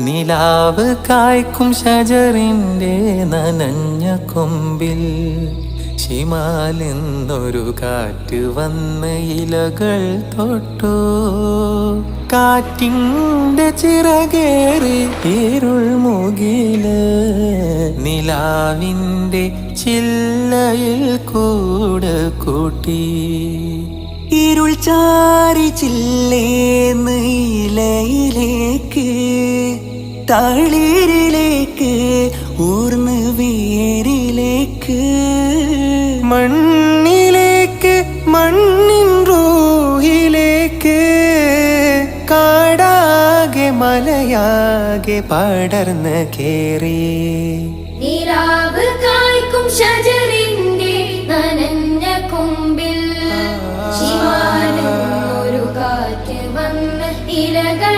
നിലാവ് കായ്ക്കും ഷജറിൻ്റെ നനഞ്ഞ കൊമ്പിൽ ഷിമാലെന്നൊരു കാറ്റ് വന്ന് ഇലകൾ തൊട്ടു. കാറ്റിൻ്റെ ചിറകേറി ഇരുൾ മുകില് നിലാവിൻ്റെ ചില്ലയിൽ കൂട് കൂട്ടി. ഇരുൾ ചാരി ചില്ലേന്ന് ഇലയിലേക്ക് തളിരിലേക്ക് ഊർന്ന് വേരിലേക്ക് മണ്ണിലേക്ക് മണ്ണിൻ റൂഹിലേക്ക് കാടാകെ മലയാകെ പടർന്ന് കേറി. നിലാവ് കായ്ക്കും ഷജറിന്റെ നനഞ്ഞ കൊമ്പിൽ ഷിമാലെന്നൊരു കാറ്റ് വന്ന് ഇലകൾ